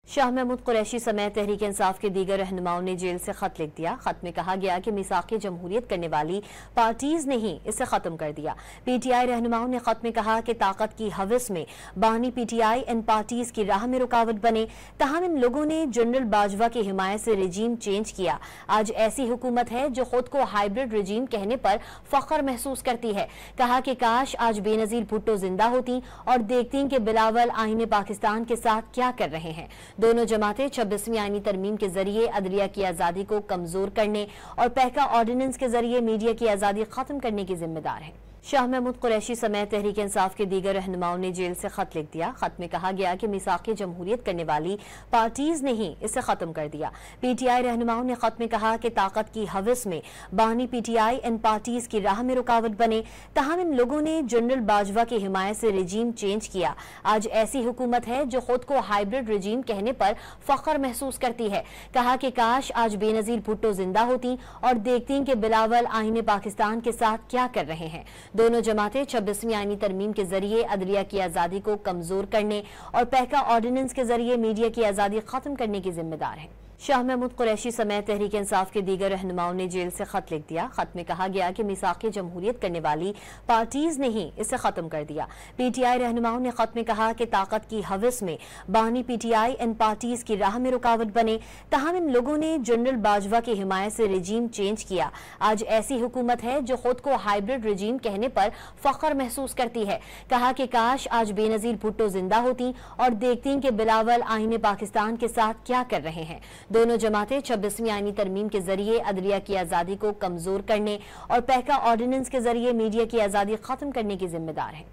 शाह महमूद कुरैशी समेत तहरीक इंसाफ के दीगर रहनुमाओं ने जेल से खत लिख दिया। खत में कहा गया कि मिसाक़ जमहूरियत करने वाली पार्टीज ने ही इसे खत्म कर दिया। पीटीआई रहनुमाओं ने खत में कहा कि ताकत की हवस में बानी पीटीआई इन पार्टीज की राह में रुकावट बने, तहम इन लोगों ने जनरल बाजवा की हिमायत से रजीम चेंज किया। आज ऐसी हुकूमत है जो खुद को हाइब्रिड रजीम कहने पर फख्र महसूस करती है। कहा कि काश आज बेनजीर भुट्टो जिंदा होती और देखती कि बिलावल आईने पाकिस्तान के साथ क्या कर रहे हैं। दोनों जमातें 26वीं आईनी तरमीम के जरिए अदलिया की आज़ादी को कमजोर करने और पहका ऑर्डिनेंस के जरिए मीडिया की आज़ादी खत्म करने की जिम्मेदार हैं। शाह महमूद कुरैशी समेत तहरीक इंसाफ के दीगर रहनुमाओं ने जेल से खत लिख दिया। खत में कहा गया कि मिसाक़ जमहूरियत करने वाली पार्टीज ने ही इसे खत्म कर दिया। पीटीआई रहनुमाओं ने खत में कहा कि ताकत की हवस में बानी पीटीआई इन पार्टीज की राह में रुकावट बने, तहम इन लोगों ने जनरल बाजवा की हिमायत से रजीम चेंज किया। आज ऐसी हुकूमत है जो खुद को हाइब्रिड रजीम कहने पर फख्र महसूस करती है। कहा कि काश आज बेनजीर भुट्टो जिंदा होती और देखती कि बिलावल आईने पाकिस्तान के साथ क्या कर रहे हैं। दोनों जमातें 26वीं आईनी तरमीम के जरिए अदलिया की आज़ादी को कमजोर करने और पहका ऑर्डिनेंस के जरिए मीडिया की आज़ादी खत्म करने की जिम्मेदार हैं। शाह महमूद कुरैशी समेत तहरीक इंसाफ के दीगर रहनुमाओं ने जेल से खत लिख दिया। खत में कहा गया कि मिसाक़ जमहूरियत करने वाली पार्टीज ने ही इसे खत्म कर दिया। पीटीआई रहनुमाओं ने खत में कहा कि ताकत की हवस में बानी पीटीआई इन पार्टीज की राह में रुकावट बने, तहम इन लोगों ने जनरल बाजवा की हिमायत से रजीम चेंज किया। आज ऐसी हुकूमत है जो खुद को हाइब्रिड रजीम कहने पर फख्र महसूस करती है। कहा कि काश आज बेनजीर भुट्टो जिंदा होती और देखती कि बिलावल आईने पाकिस्तान के साथ क्या कर रहे हैं। दोनों जमातें 26वीं आईनी तरमीम के जरिए अदलिया की आज़ादी को कमजोर करने और पहका ऑर्डिनेंस के जरिए मीडिया की आज़ादी खत्म करने की जिम्मेदार हैं।